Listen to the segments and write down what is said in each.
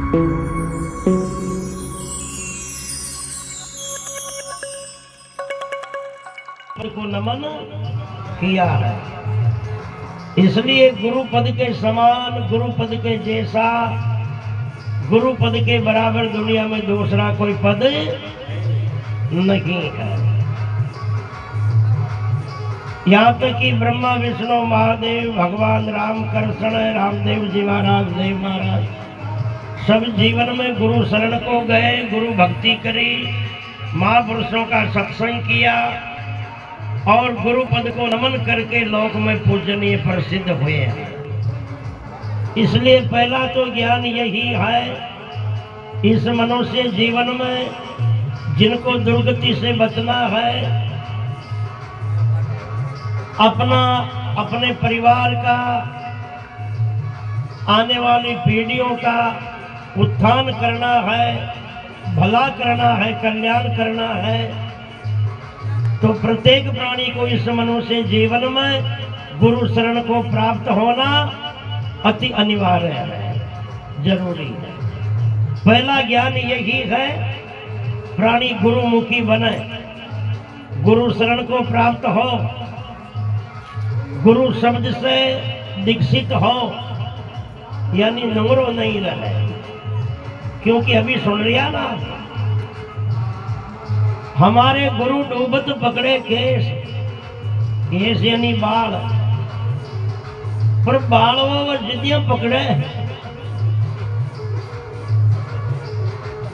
को नमन किया है, इसलिए गुरु पद के समान, गुरु पद के जैसा, गुरु पद के बराबर दुनिया में दूसरा कोई पद नहीं है। यहाँ तक कि ब्रह्मा विष्णु महादेव भगवान राम कृष्ण रामदेव जी महाराज देव महाराज सब जीवन में गुरु शरण को गए, गुरु भक्ति करी, महापुरुषों का सत्संग किया और गुरु पद को नमन करके लोक में पूजनीय प्रसिद्ध हुए हैं। इसलिए पहला तो ज्ञान यही है, इस मनुष्य जीवन में जिनको दुर्गति से बचना है, अपना अपने परिवार का, आने वाली पीढ़ियों का उत्थान करना है, भला करना है, कल्याण करना है, तो प्रत्येक प्राणी को इस मनुष्य जीवन में गुरु शरण को प्राप्त होना अति अनिवार्य है, जरूरी है। पहला ज्ञान यही है, प्राणी गुरुमुखी बने, गुरु शरण को प्राप्त हो, गुरु शब्द से दीक्षित हो, यानी नंगरो नहीं रहे। क्योंकि अभी सुन लिया ना, हमारे गुरु डूबत पकड़े केस, केस यानी बाल, पर बाल वो जिद्दियां पकड़े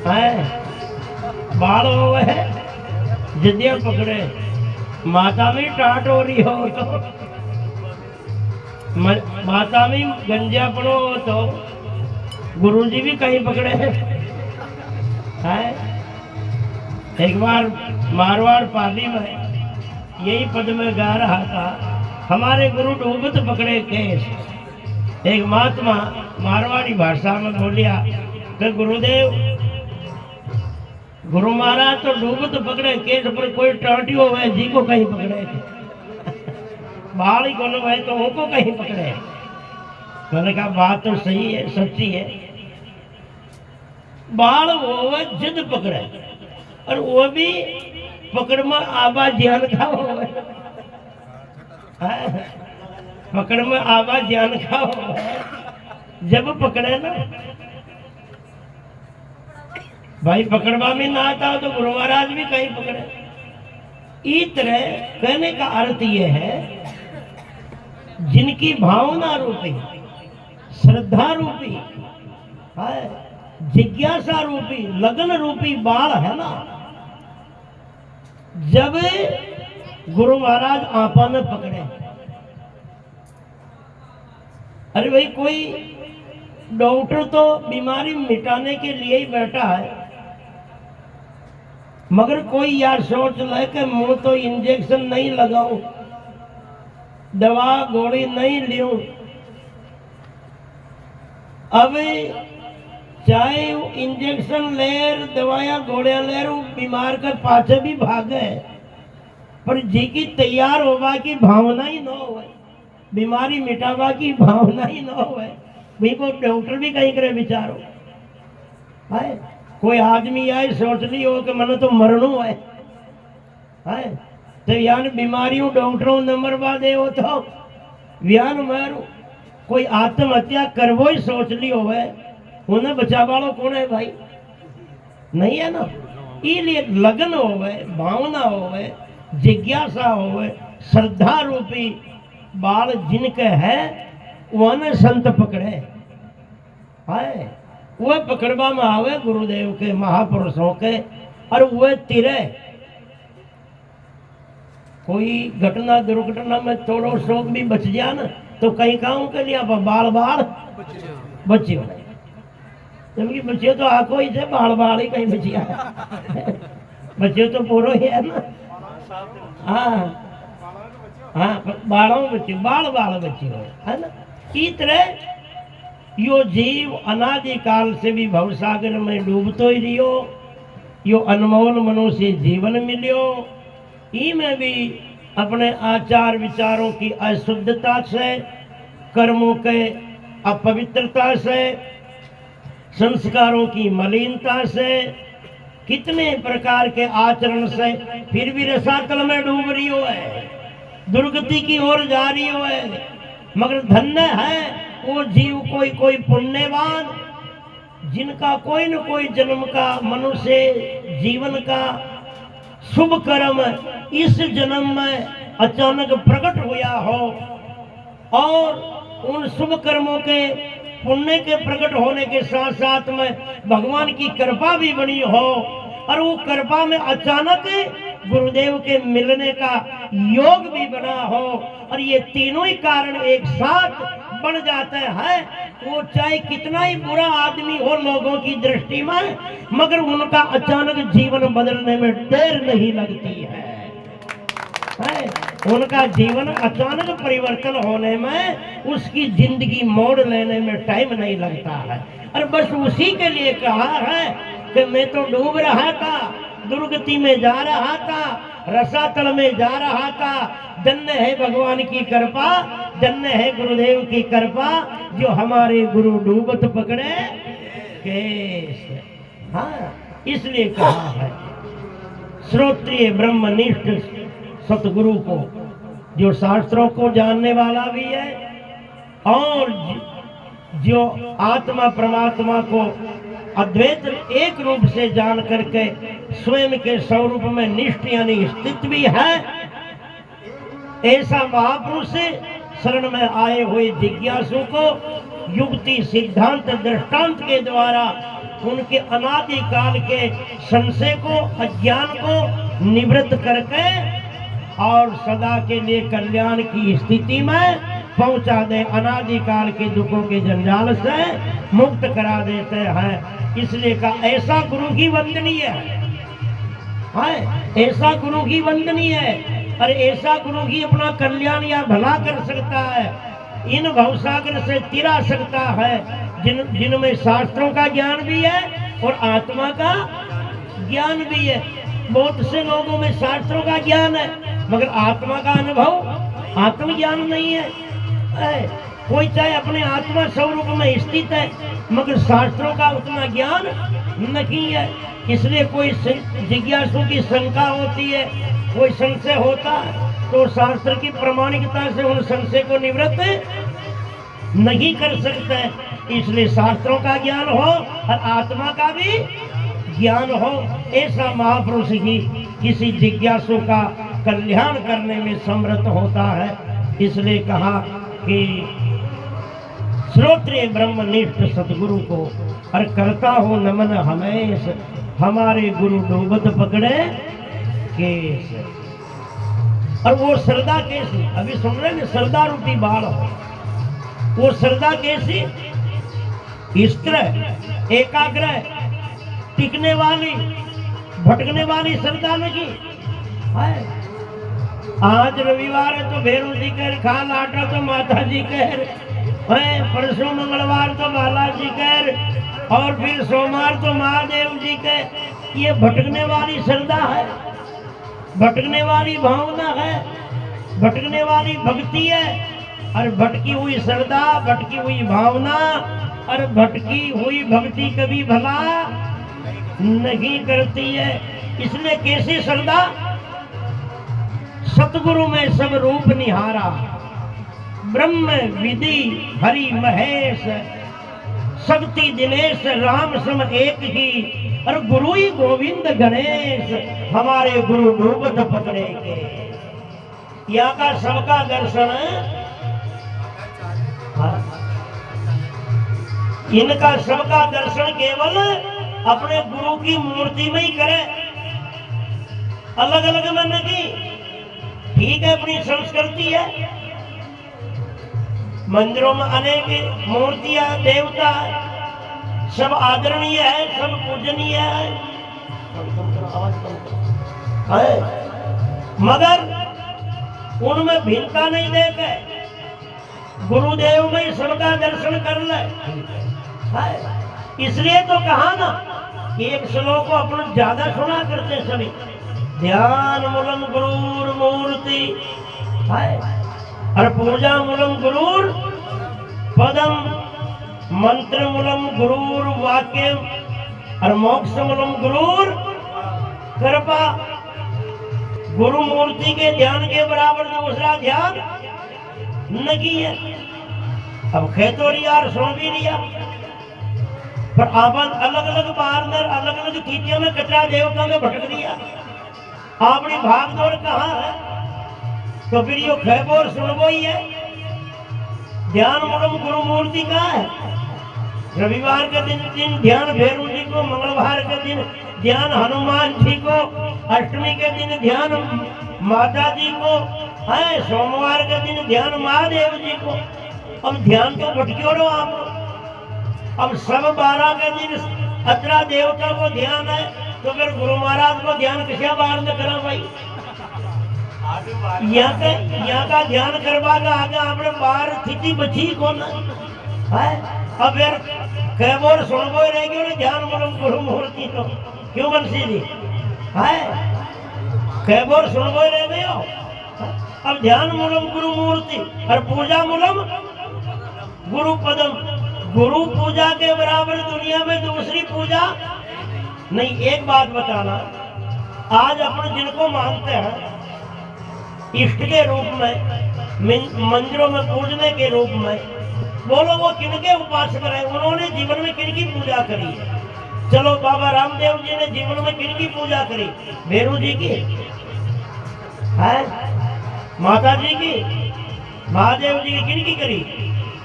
है, बाल वो है जिद्दियां पकड़े। माता में टाट हो रही हो तो, माता में गंजा पड़ो तो गुरुजी भी कहीं पकड़े हैं। एक बार मारवाड़ पाली में यही पद में गा रहा था, हमारे गुरु डूबत पकड़े केस। एक महात्मा मारवाड़ी भाषा में बोलिया कि गुरुदेव, गुरु महाराज तो डूबत पकड़े केस, पर कोई टाटी हो गए जी को कहीं पकड़े, बाल ही कोनो है तो उनको कहीं पकड़े। मैंने कहा बात तो सही है, सच्ची है, बाल वो जिद पकड़े और वो भी पकड़ में आबा ज्ञान का हो, पकड़ में आबा ज्ञान का हो, जब पकड़े ना भाई, पकड़वा में ना आता हो तो गुरु महाराज भी कहीं पकड़े। इस तरह कहने का अर्थ ये है, जिनकी भावना रूपी, श्रद्धा रूपी, जिज्ञासा रूपी, लगन रूपी बाल है ना, जब गुरु महाराज आपा में पकड़े। अरे भाई, कोई डॉक्टर तो बीमारी मिटाने के लिए ही बैठा है, मगर कोई यार सोच ले कि मुंह तो इंजेक्शन नहीं लगाऊं, दवा गोली नहीं लियो, अब चाहे इंजेक्शन ले, दवाया गोलियां ले, बीमार कर पाछे भी भागे, पर जी की तैयार होगा की भावना ही न हो, बीमारी मिटावा की भावना ही न हो, भाई को डॉक्टर भी कहीं करे बिचारो है। कोई आदमी आए सोच लियो कि मैंने तो मरणो है, तो यान बीमारियों डॉक्टरों ने मरवा दे हो तो व्यान मारू। कोई आत्महत्या करवो ही सोच लियो है, उन्हें बचा वालों कौन है भाई? नहीं है ना। इसलिए लगन होवे, भावना होवे, जिज्ञासा होवे, श्रद्धा रूपी बाल जिनके है वह संत पकड़े है, वह पकड़वा में आवे गुरुदेव के, महापुरुषों के, और वह तिरे। कोई घटना दुर्घटना में थोड़ो शोक भी बच गया ना, तो कहीं काम कर लिया बाल बाल बच्चे, जबकि बच्चे तो आंखों ही से बाल बाल ही कहीं बचिया है, बच्चे तो पूरा ही है ना। हाँ हाँ, बालों बच्चे, बाल बाल बच्चे है ना। इस तरह यो जीव अनादि काल से भी भवसागर में डूबतो ही रियो, यो अनमोल मनुष्य जीवन मिलियो। ई में भी अपने आचार विचारों की अशुद्धता से, कर्मों के अपवित्रता से, संस्कारों की मलिनता से, कितने प्रकार के आचरण से, फिर भी रसातल में डूब रही हो है, दुर्गति की ओर जा रही हो है। मगर धन्य है वो जीव, कोई कोई पुण्यवान, जिनका कोई न कोई जन्म का, मनुष्य जीवन का शुभ कर्म इस जन्म में अचानक प्रकट हुआ हो, और उन शुभ कर्मों के पुण्य के प्रकट होने के साथ साथ में भगवान की कृपा भी बनी हो, और वो कृपा में अचानक गुरुदेव के मिलने का योग भी बना हो, और ये तीनों ही कारण एक साथ बन जाते हैं। वो चाहे कितना ही बुरा आदमी हो लोगों की दृष्टि में, मगर उनका अचानक जीवन बदलने में देर नहीं लगती है। उनका जीवन अचानक परिवर्तन होने में, उसकी जिंदगी मोड़ लेने में टाइम नहीं लगता है। और बस उसी के लिए कहा है कि मैं तो डूब रहा था, दुर्गति में जा रहा था, रसातल में जा रहा था, धन्य है भगवान की कृपा, धन्य है गुरुदेव की कृपा, जो हमारे गुरु डूबत पकड़े केस। हाँ, इसलिए कहा है श्रोत्रिय ब्रह्मनिष्ठ सतगुरु को, जो शास्त्रों को जानने वाला भी है, और जो आत्मा परमात्मा को अद्वैत एक रूप से जान करके स्वयं के स्वरूप में निष्ठ यानी स्थित भी है, ऐसा महापुरुष शरण में आए हुए जिज्ञासु को युक्ति सिद्धांत दृष्टांत के द्वारा उनके अनादि काल के संशय को, अज्ञान को निवृत्त करके और सदा के लिए कल्याण की स्थिति में पहुंचा दे, अनादि काल के दुखों के जंजाल से मुक्त करा देते हैं। इसलिए का ऐसा गुरु की वंदनीय है, ऐसा गुरु की वंदनीय है, और ऐसा गुरु ही अपना कल्याण या भला कर सकता है, इन भवसागर से तिरा सकता है, जिनमें शास्त्रों का ज्ञान भी है और आत्मा का ज्ञान भी है। बहुत से लोगों में शास्त्रों का ज्ञान है, मगर आत्मा का अनुभव, आत्मज्ञान नहीं है। कोई चाहे अपने आत्मा स्वरूप में स्थित है, मगर शास्त्रों का उतना ज्ञान नहीं है। इसलिए कोई जिज्ञासु की शंका होती है, कोई संशय होता है, तो शास्त्र की प्रामाणिकता से उन संशय को निवृत्त नहीं कर सकते। इसलिए शास्त्रों का ज्ञान हो और आत्मा का भी ज्ञान हो, ऐसा महापुरुष ही किसी जिज्ञासु का कल्याण करने में समर्थ होता है। इसलिए कहा कि श्रोत्रिय ब्रह्मनिष्ठ सतगुरु को और करता हूँ नमन हमेश, हमारे गुरु डूबत पकड़े केस। और वो श्रद्धा कैसी, अभी सुन रहे हैं, श्रद्धा रूपी बाढ़, वो श्रद्धा कैसी, स्थिर एकाग्र टिकने वाली, भटकने वाली श्रद्धा नहीं है। आज रविवार है तो भैरू जी कह, खाल आटा तो माता जी कह, परसों मंगलवार तो बालाजी कह, और फिर सोमवार तो महादेव जी कह। ये भटकने वाली श्रद्धा है, भटकने वाली भावना है, भटकने वाली भक्ति है। और भटकी हुई श्रद्धा, भटकी हुई भावना और भटकी हुई भक्ति कभी भला नहीं करती है। इसलिए कैसी श्रद्धा, सतगुरु में सब रूप निहारा, ब्रह्म विधि हरि महेश, शक्ति दिनेश राम सम एक ही, और गुरु ही गोविंद गणेश, हमारे गुरु डूबत पकड़ेंगे। यहाँ का सबका दर्शन, इनका सबका दर्शन केवल अपने गुरु की मूर्ति में ही करे, अलग अलग में नहीं। ठीक है, अपनी संस्कृति है, मंदिरों में अनेक मूर्तियां देवता सब आदरणीय है, सब पूजनीय है, मगर उनमें भिन्नता नहीं देखे, गुरुदेव में सबका दर्शन कर ले। इसलिए तो कहा ना कि एक श्लोक को अपन ज्यादा सुना करते सभी, ध्यान मूलम गुरुर मूर्ति है, और पूजा मूलम गुरुर पदम, मंत्र मूलम गुरुर वाक्य और मोक्ष मूलम गुरुर कृपा। गुरु मूर्ति के ध्यान के बराबर दूसरा ध्यान न किया। अब खेतोरिया और सुन भी लिया, पर आपन अलग अलग बार अलग अलग चीजों में कचरा देवता में भटक दिया। आपनी भागदौड़ कहाँ है? तो फिर यो खेबो और सुनबो ही है। ध्यान मूलम गुरु मूर्ति का है। रविवार के दिन ध्यान भैरव जी को, मंगलवार के दिन ध्यान हनुमान जी को, अष्टमी के दिन ध्यान माता जी को है, सोमवार के दिन ध्यान महादेव जी को। अब ध्यान तो भटक्यो रो आप। अब सब 12 के दिन 18 देवता को ध्यान है, तो फिर गुरु महाराज को ध्यान किसी बार न करा भाई। यहाँ का ध्यान करवा का आगे आपने बाहर स्थिति बची कौन है? अब फिर कहबो और सुनबो रह गयो ध्यान मूलम गुरु मूर्ति। तो क्यों बंसी जी है? कहबो और सुनबो रह गयो। अब ध्यान मूलम गुरु मूर्ति और पूजा मूलम गुरु पदम। गुरु पूजा के बराबर दुनिया में दूसरी पूजा नहीं। एक बात बताना, आज अपन जिनको मानते हैं इष्ट के रूप में, मंदिरों में पूजने के रूप में, बोलो वो किनके उपासक रहे? उन्होंने जीवन में किनकी पूजा करी है? चलो बाबा रामदेव जी ने जीवन में किनकी पूजा करी? भैरव जी की है, माता जी की, महादेव जी की किनकी करी?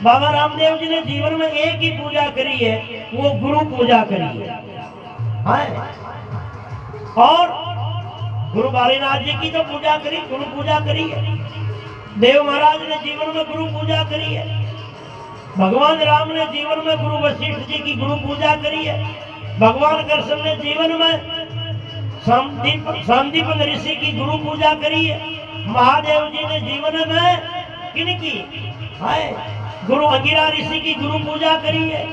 बाबा रामदेव जी ने जीवन में एक ही पूजा करी है, वो गुरु पूजा करी है। और गुरु बालीनाथ जी की तो पूजा करी, गुरु पूजा करी है। देव महाराज ने जीवन में गुरु पूजा करी है। भगवान राम ने जीवन में गुरु वशिष्ठ जी की गुरु पूजा करी है। भगवान कृष्ण ने जीवन में सांदीपन ऋषि की गुरु पूजा करी है। महादेव जी ने जीवन में किनकी है? गुरु अंगिरा ऋषि की गुरु पूजा करी है।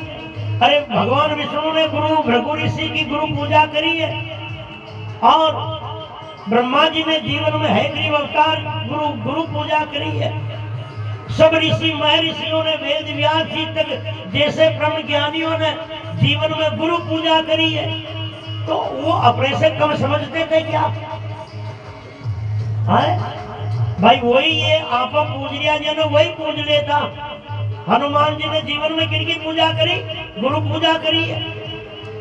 अरे भगवान विष्णु ने गुरु भृगु ऋषि की गुरु पूजा करी है। और ब्रह्मा जी ने जीवन में हैग्रीव अवतार गुरु पूजा करी है। सब ऋषि महर्षियों ने, वेद व्यास जी तक जैसे ब्रह्म ज्ञानियों ने जीवन में गुरु पूजा करी है। तो वो अपने से कम समझते थे क्या? है भाई वही ये आप पूज लिया जानो वही पूज लेता। हनुमान जी ने जीवन में किनकी पूजा करी? गुरु पूजा करी है।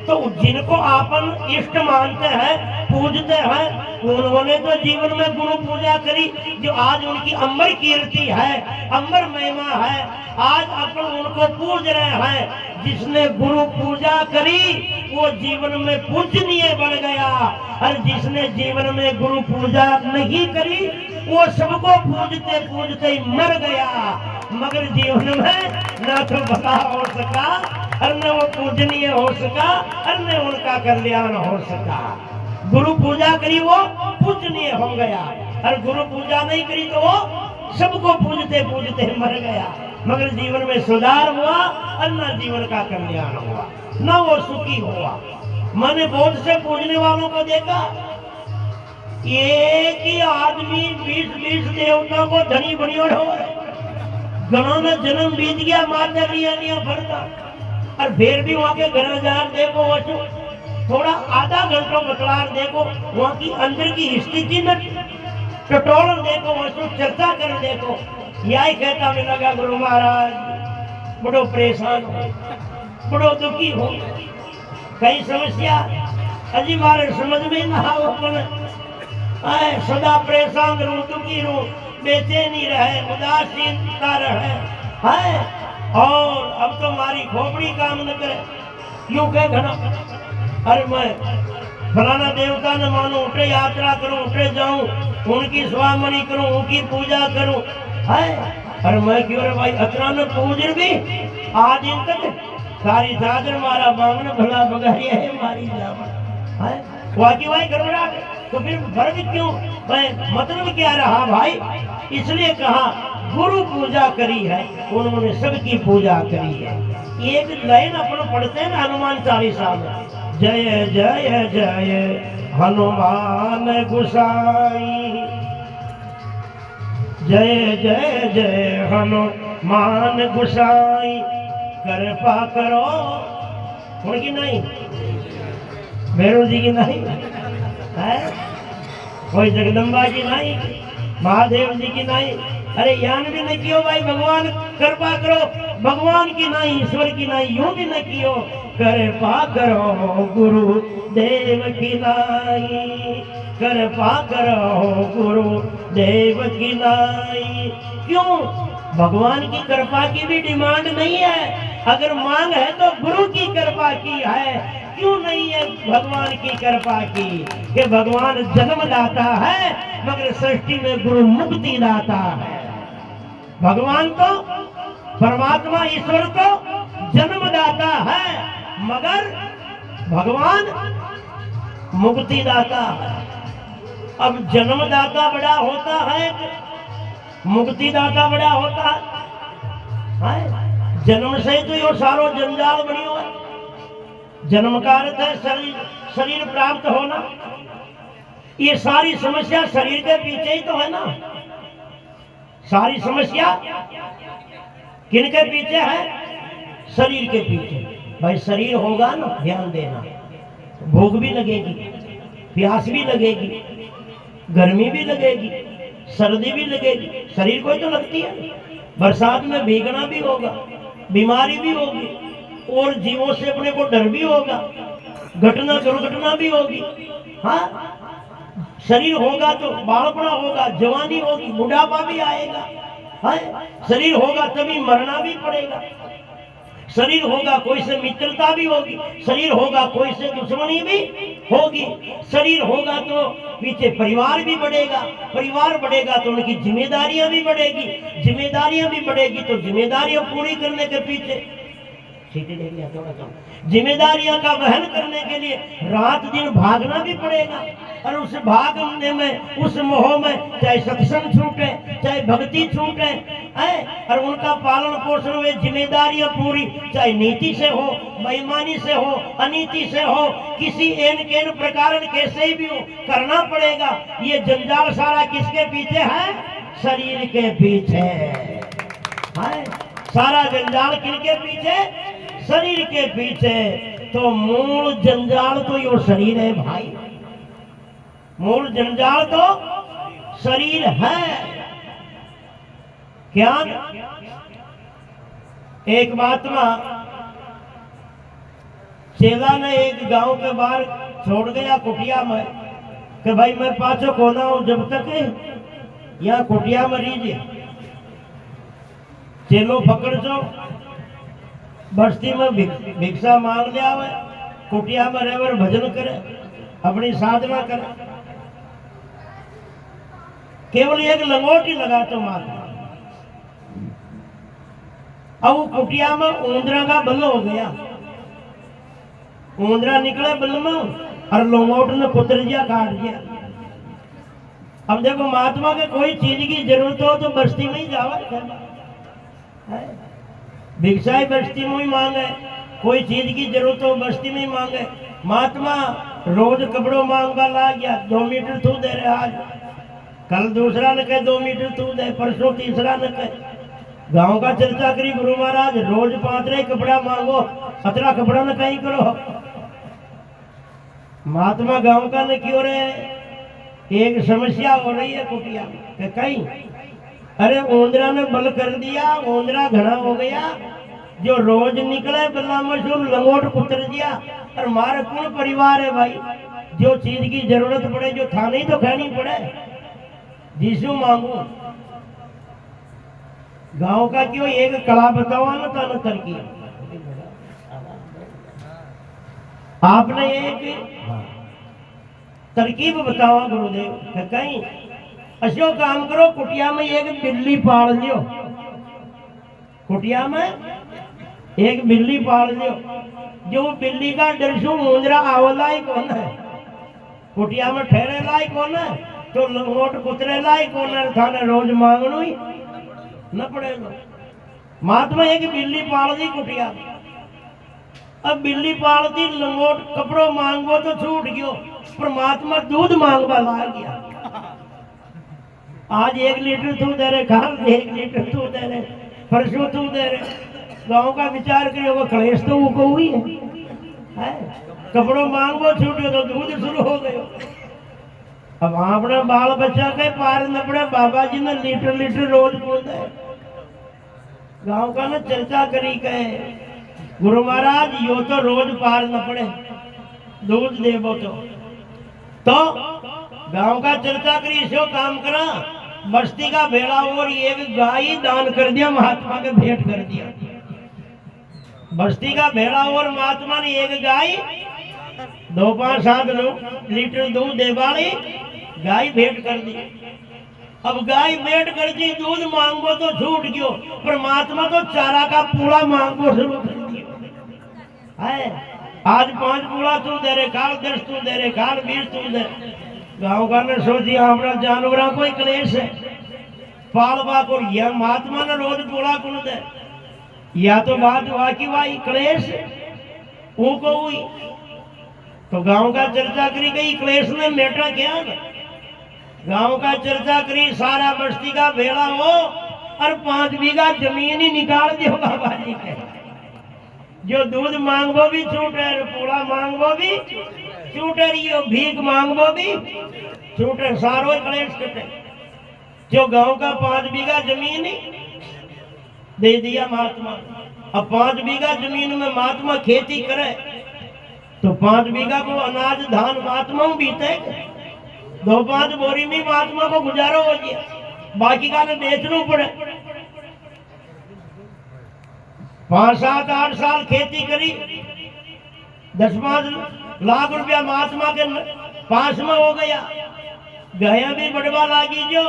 तो जिनको आपन इष्ट मानते हैं, पूजते हैं, उन्होंने तो जीवन में गुरु पूजा करी, जो आज उनकी अमर कीर्ति है, अमर महिमा है। आज अपन उनको पूज रहे हैं। जिसने गुरु पूजा करी वो जीवन में पूजनीय बन गया, और जिसने जीवन में गुरु पूजा नहीं करी वो सबको पूजते पूजते ही मर गया। मगर जीवन में न तो भला हो सका, और न वो पूजनीय हो सका, और न उनका कल्याण हो सका। गुरु पूजा करी वो पूजनीय हो गया, और गुरु पूजा नहीं करी तो वो सबको पूजते पूजते मर गया। मगर जीवन में सुधार हुआ, और न जीवन का कल्याण हुआ, न वो सुखी हुआ। मैंने बहुत से पूजने वालों को देखा, एक ही आदमी 20-20 देवताओं को धनी बनियोड़ हो रहे। घरों में जन्म बीत गया, माता लिया भरता, और फिर भी वहाँ के घर हजार देखो, वो थोड़ा आधा घंटा बतलार देखो, वहाँ की अंदर की स्थिति में टटोल देखो, वो चर्चा कर देखो। यही कहता मैं लगा गुरु महाराज बड़ो परेशान हो, बड़ो दुखी हो, कई समस्या अजी मारे समझ में ना हो, सदा परेशान रू, दुखी रू, बेचैनी रहे, उदासीनता रहे है। और अब तो हमारी खोपड़ी काम न करे, यूं कह घना, अरे मैं फलाना देवता न मानू, उठे यात्रा करूं, उठे जाऊं, उनकी स्वामनी करूं, उनकी पूजा करूं है। अरे मैं क्यों रे भाई अतना न पूज भी आज दिन तक सारी चादर मारा मांगन भला बगारी है मारी जावा है वाकी भाई गड़बड़ा। तो फिर फर्क क्यों? मतलब क्या रहा भाई? इसलिए कहा गुरु पूजा करी है, उन्होंने सबकी पूजा करी है। एक लाइन अपन पढ़ते हैं ना हनुमान चालीसा में, जय जय जय हनुमान गुसाई, जय जय जय हनुमान गुसाई, कृपा करो उनकी नहीं, भैरव जी की नहीं है, कोई जगदम्बा की नहीं, महादेव जी की नहीं। अरे यान भी नहीं कियो भाई, भगवान कृपा करो, भगवान की नहीं, ईश्वर की नहीं, यूं भी नहीं कियो कृपा करो गुरु देव की नाई, कृपा करो गुरु देव की नाई। क्यों? भगवान की कृपा की भी डिमांड नहीं है, अगर मांग है तो गुरु की कृपा की है। क्यों नहीं है भगवान की कृपा की? कि भगवान जन्मदाता है मगर सृष्टि में गुरु मुक्ति दाता है। भगवान तो परमात्मा ईश्वर तो जन्मदाता है मगर भगवान मुक्तिदाता है। अब जन्मदाता बड़ा होता है, मुक्तिदाता बड़ा होता है। जन्म से तो यो सारो जंजाल बनी हुआ, जन्म का अर्थ है शरीर प्राप्त होना। ये सारी समस्या शरीर के पीछे ही तो है ना, सारी समस्या किनके पीछे है? शरीर के पीछे। भाई शरीर होगा ना, ध्यान देना, भूख भी लगेगी, प्यास भी लगेगी, गर्मी भी लगेगी, सर्दी भी लगेगी, शरीर को तो लगती है। बरसात में भीगना भी होगा, बीमारी भी होगी, और जीवों से अपने को डर भी होगा, घटना दुर्घटना भी होगी। हाँ, शरीर होगा तो बालपना होगा, जवानी होगी, बुढ़ापा भी आएगा। हाँ, शरीर होगा तभी मरना भी पड़ेगा। शरीर होगा कोई से मित्रता भी होगी, शरीर होगा कोई से दुश्मनी भी होगी, शरीर होगा तो पीछे परिवार भी बढ़ेगा, परिवार बढ़ेगा तो उनकी जिम्मेदारियां भी बढ़ेगी, जिम्मेदारियां भी बढ़ेगी तो जिम्मेदारियां पूरी करने के पीछे जिम्मेदारियां का वहन करने के लिए रात दिन भागना भी पड़ेगा। और उस भागने में, उस मोह में, चाहे सत्संग छूटे, चाहे भक्ति छूटे, और उनका पालन पोषण वे जिम्मेदारियां पूरी, चाहे नीति से हो, बेईमानी से हो, अनीति से हो, किसी एन केन प्रकार कैसे भी हो, करना पड़ेगा। ये जंजाल सारा किसके पीछे है? शरीर के पीछे है। सारा जंजाल किनके पीछे? शरीर के पीछे। तो मूल जंजाल तो यो शरीर है भाई, मूल जंजाल तो शरीर है। क्या? एक महात्मा चेला ने एक गांव के बाहर छोड़ गया कुटिया में कि भाई मैं पाछो कोना हूं, जब तक यहाँ कुटिया में रहीजिए। चेलो पकड़ जो बस्ती में भिक्षा मांग लिया, कुटिया में रहकर भजन करे, अपनी साधना करे। केवल एक लंगोटी लगा तो मार। अब वो कुटिया में ऊंदरा का बल हो गया, ऊंदरा निकले बल में और लंगोट ने पुत्रजिया काट दिया। अब देखो महात्मा के कोई चीज की जरूरत हो तो बस्ती में ही जावा, भिक्षा बस्ती में ही मांगे, कोई चीज की जरूरत हो बस्ती में ही मांगे। महात्मा रोज कपड़ों मांगवा ला गया, 2 मीटर तू दे रहे, आज कल दूसरा न कहे 2 मीटर तू दे, परसों तीसरा न कहे। गांव का चर्चा करी गुरु महाराज, रोज 5 रे कपड़ा मांगो, 17 कपड़ा न कहीं करो। महात्मा गांव का न क्यों रे, एक समस्या हो रही है कुटिया में कहीं। अरे ऊंदरा ने बल कर दिया, ऊंदरा घना हो गया, जो रोज निकले बल्ला मशहूर लंगोट पुत्र दिया। और मारे कौन परिवार है भाई, जो चीज की जरूरत पड़े, जो थाने तो खानी पड़े, जिसू मांगू। गांव का क्यों एक कला बताओ ना, तो तरकीब आपने एक तरकीब बताओ गुरुदेव। कहीं अशो काम करो, कुटिया में एक बिल्ली पाल लियो, कुटिया में एक बिल्ली पाल लियो। जो बिल्ली का डरसू ऊंदरा आवला ही कौन है, कुटिया में ठहरे लाई कौन है, तो लंगोट कुतरे लाई कौन है, थाने रोज मांगनो ही न पड़ेगा। महात्मा एक बिल्ली पाल दी कुटिया। अब बिल्ली पाल दी, लंगोट कपड़ों मांगो तो छूट गयो, परमात्मा दूध मांगवा ला गया। आज 1 लीटर तू दे रहे, कल 1 लीटर तू दे रहे, परसों तू दे रहे। गाँव का विचार करियो कलेश तो वो हुई है? कपड़ों मांगो छूटो तो दूध शुरू हो गयो। अब अपने बाल बच्चा के पार न पड़े, बाबा जी ने लीटर लीटर रोज बोलते। गांव का ना चर्चा करी कहे गुरु महाराज यो तो रोज पार न पड़े दूध देवो तो गांव का चर्चा करी सो काम करा बस्ती का भेड़ा और एक गाय दान कर दिया, महात्मा के भेंट कर दिया। बस्ती का भेड़ा और महात्मा ने एक गाय 2, 5, 7 लीटर दूध दे वाली गाय भेंट कर दी। अब गाय भेंट कर दी, दूध मांगो तो छूट गयो, परमात्मा तो चारा का पूरा मांगो शुरू कर दियो है। आज 5 पूरा तू दे रे काल, 10 तू दे रे काल, 20 तू दे। गाँव का ने सोची हमारा जानवरा कोई क्लेश है पालवा को, यह महात्मा ने रोज पूरा कुल दे, या तो बात वाकी वाई क्लेश वो को हुई। तो गांव का चर्चा करी गई क्लेश में मेटा क्या ना? गांव का चर्चा करी सारा बस्ती का भेड़ा हो और 5 बीघा जमीन ही निकाल दियो बाबा जी के। जो दूध मांगो भी छूटे, पूरा मांगो भी छूटे, रियो भीख मांगो भी छूटे, सारो क्लेश कटे। जो गांव का 5 बीघा जमीन ही दे दिया महात्मा। अब 5 बीघा जमीन में महात्मा खेती करे तो 5 बीघा को अनाज धान महात्मा बीते, 2-5 बोरी में महात्मा को गुजारा हो गया, बाकी का ने बेचना पड़े। 5, 7, 8 साल खेती करी, 10-5 लाख रुपया महात्मा के पास में हो गया। गाया भी बढ़वा लागी, जो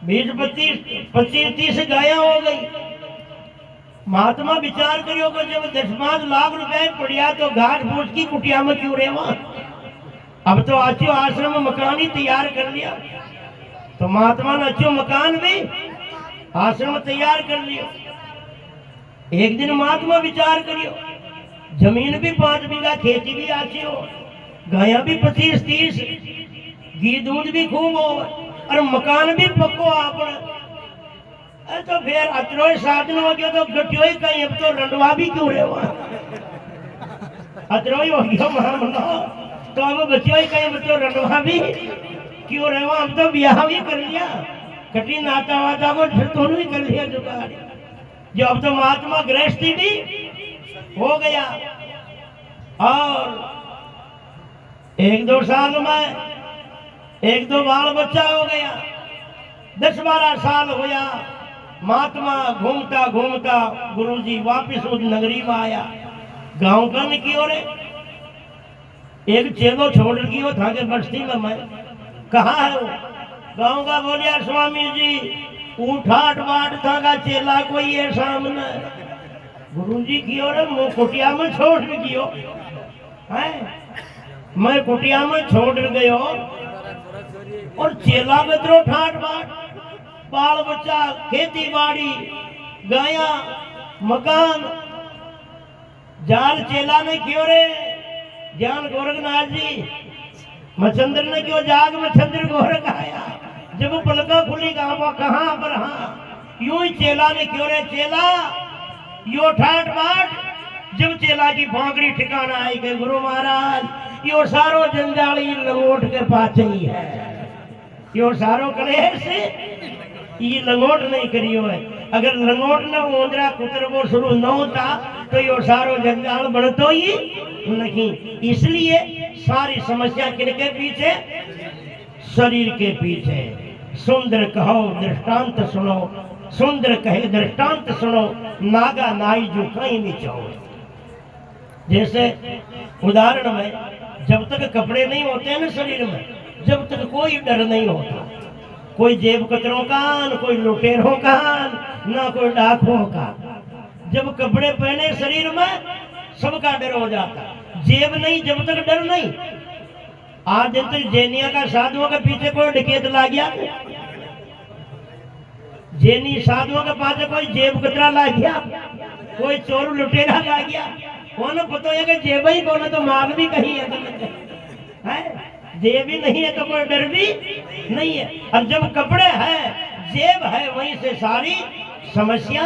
20-25-30 गाया हो गई। महात्मा विचार करियो कि जब 10-5 लाख रुपए पड़िया तो घाट फूस की कुटिया में क्यों रेवा? अब तो अच्छो आश्रम मकान ही तैयार कर लिया। तो महात्मा ने अच्छो मकान भी आश्रम तैयार कर लिया। एक दिन महात्मा विचार करियो जमीन भी 5 बीघा, खेती भी अच्छी हो, गाया भी 25-30, घी दूध भी खूब हो और मकान भी पक्को आप। तो फिर अतरो साधन हो गया तो गटियो ही कहीं, अब तो रंडवा भी क्यों रेवा? अतरो ही हो गया मामला, तो अब बच्चों ही कहीं, तो रंडवा भी क्यों रेवा? अब तो ब्याह भी कर लिया, कटी नाता वाता को दोनों ही कर लिया जुगाड़। जो अब तो महात्मा गृहस्थी भी हो गया और 1-2 साल में 1-2 बाल बच्चा हो गया। 10-12 साल होया, महात्मा घूमता घूमता गुरुजी वापिस उस नगरी में आया। गांव का ने की ओर एक चेलो छोड़ गयो था के बस्ती में। मैं कहा है वो? गांव का बोलिया स्वामी जी उठाट बाट था का चेला कोई है सामने। गुरुजी की ओर मुँह कुटिया में छोड़ गयो है। मैं कुटिया में छोड़ गयो और चेला बदरो ठाट बाट, बाल बच्चा, खेती बाड़ी, गाया, मकान। जाल चेला ने क्यों रे ज्ञान गोरखनाथ जी, मचंद्र ने क्यों जाग मचंद्र गोरख आया। जब पलका खुली कहा पर हाँ, यूं ही चेला ने क्यों रे चेला यो ठाट बाट। जब चेला की भांगड़ी ठिकाना आई के गुरु महाराज यो सारो जंजाली लंगोट के पास ही है, यो सारो कलेश ये लंगोट नहीं करियो है। अगर लंगोट न ओंदरा कुतर वो शुरू न होता तो यो सारो जंजाल बढ़तो ही नहीं। इसलिए सारी समस्या किनके पीछे? शरीर के पीछे। सुंदर कहो दृष्टांत सुनो, सुंदर कहे दृष्टांत सुनो, नागा नाई जो कहीं भी चाहो। जैसे उदाहरण में जब तक कपड़े नहीं होते ना शरीर में, जब तक कोई डर नहीं होता, कोई जेब कतरों का न कोई लुटेरों का ना कोई डाकुओं का। जब कपड़े पहने शरीर में सबका डर हो जाता। जेब नहीं जब तक डर नहीं। आज दिन तक जैनिया का साधुओं के पीछे कोई डकैत ला गया, जैनी साधुओं के पास कोई जेब कतरा ला गया, कोई चोर लुटेरा ला गया, कौन पता है कि जेब ही कौन, तो मांग भी कहीं है, जेब ही नहीं है तो कोई डर भी नहीं है। और जब कपड़े है जेब है वहीं से सारी समस्या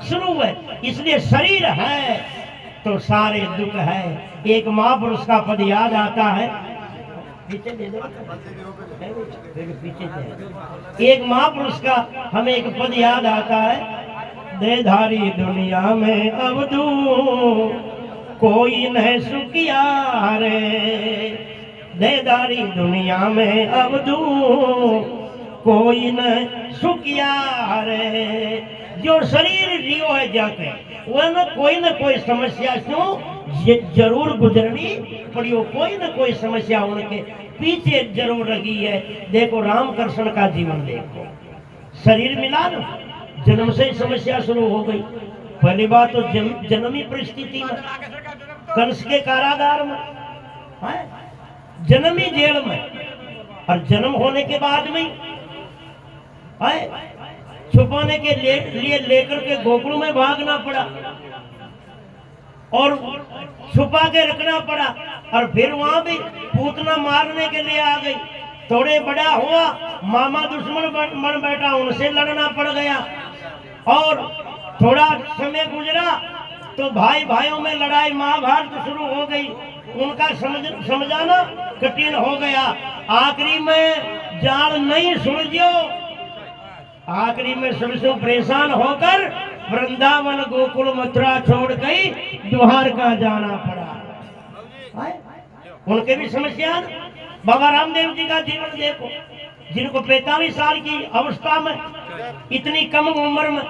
शुरू है। इसलिए शरीर है तो सारे दुख है। एक महापुरुष का पद याद आता है, पीछे दे दो, पीछे से। एक महापुरुष का हमें एक पद याद आता है, देधारी दुनिया में अब तू कोई नहीं सुखिया रे, देदारी दुनिया में अब तू कोई न सुखिया रे। जो शरीर जियो है जाके वह न कोई समस्या क्यों जरूर गुजरनी पड़ी हो, कोई न कोई समस्या उनके पीछे जरूर रही है। देखो रामकृष्ण का जीवन देखो, शरीर मिला न, जन्म से ही समस्या शुरू हो गई। पहली बात तो जन्मी परिस्थिति में, कंस के कारागार में, जन्मी जेल में, और जन्म होने के बाद में छुपाने के लिए लेकर के गोकुल में भागना पड़ा और छुपा के रखना पड़ा, और फिर वहां भी पूतना मारने के लिए आ गई। थोड़े बड़ा हुआ, मामा दुश्मन बन बैठा, उनसे लड़ना पड़ गया। और थोड़ा समय गुजरा तो भाई भाइयों में लड़ाई महाभारत शुरू हो गई, उनका समझाना कठिन हो गया। आखिरी में जाल नहीं सुलझो, आखिरी में सबसे परेशान होकर वृंदावन गोकुल मथुरा छोड़ गई, द्वारका जाना पड़ा। उनके भी समस्या। बाबा रामदेव जी का जीवन देखो, जिनको 45 साल की अवस्था में, इतनी कम उम्र में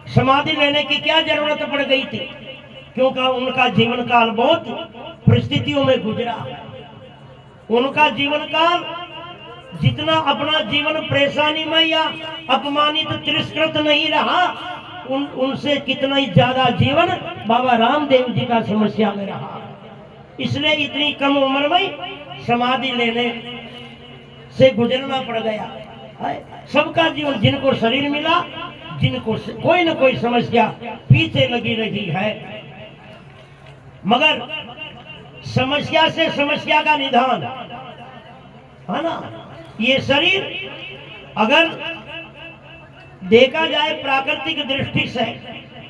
समाधि लेने की क्या जरूरत पड़ गई थी, क्योंकि उनका जीवन काल बहुत परिस्थितियों में गुजरा। उनका जीवन काल जितना अपना जीवन परेशानी में या अपमानित तिरस्कृत नहीं रहा, उनसे कितना ही ज्यादा जीवन बाबा रामदेव जी का समस्या में रहा। इसलिए इतनी कम उम्र में समाधि लेने से गुजरना पड़ गया। सबका जीवन, जिनको शरीर मिला, जिनको कोई न कोई समस्या पीछे लगी रही है, मगर समस्या से समस्या का निदान है ना। ये शरीर अगर देखा जाए प्राकृतिक दृष्टि से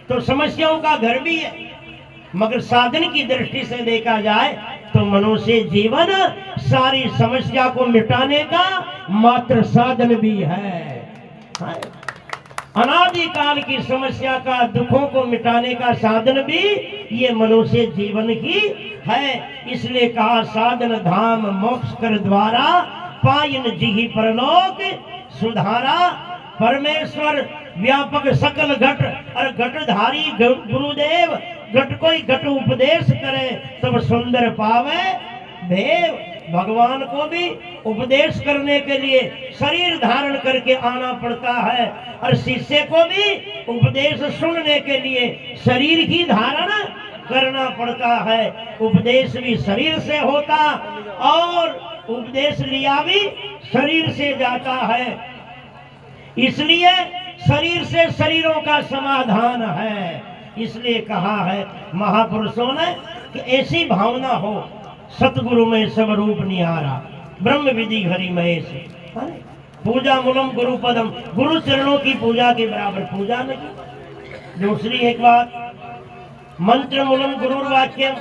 तो समस्याओं का घर भी है, मगर साधन की दृष्टि से देखा जाए तो मनुष्य जीवन सारी समस्या को मिटाने का मात्र साधन भी है। अनादिकाल की समस्या का, दुखों को मिटाने का साधन भी ये मनुष्य जीवन ही है। इसलिए कहा साधन धाम मोक्ष कर द्वारा, पायन जिहि परलोक सुधारा। परमेश्वर व्यापक सकल घट और घटधारी गुरुदेव, घट कोई घट उपदेश करे तब सुंदर पावे देव। भगवान को भी उपदेश करने के लिए शरीर धारण करके आना पड़ता है, और शिष्य को भी उपदेश सुनने के लिए शरीर ही धारण करना पड़ता है। उपदेश भी शरीर से होता और उपदेश लिया भी शरीर से जाता है। इसलिए शरीर से शरीरों का समाधान है। इसलिए कहा है महापुरुषों ने कि ऐसी भावना हो, सतगुरु में सब रूप निहारा, ब्रह्म विधि हरि महेश। पूजा मूलम गुरु पदम, गुरु चरणों की पूजा के बराबर पूजा नहीं। दूसरी एक बात, मंत्र मूलम गुरु वाक्यम,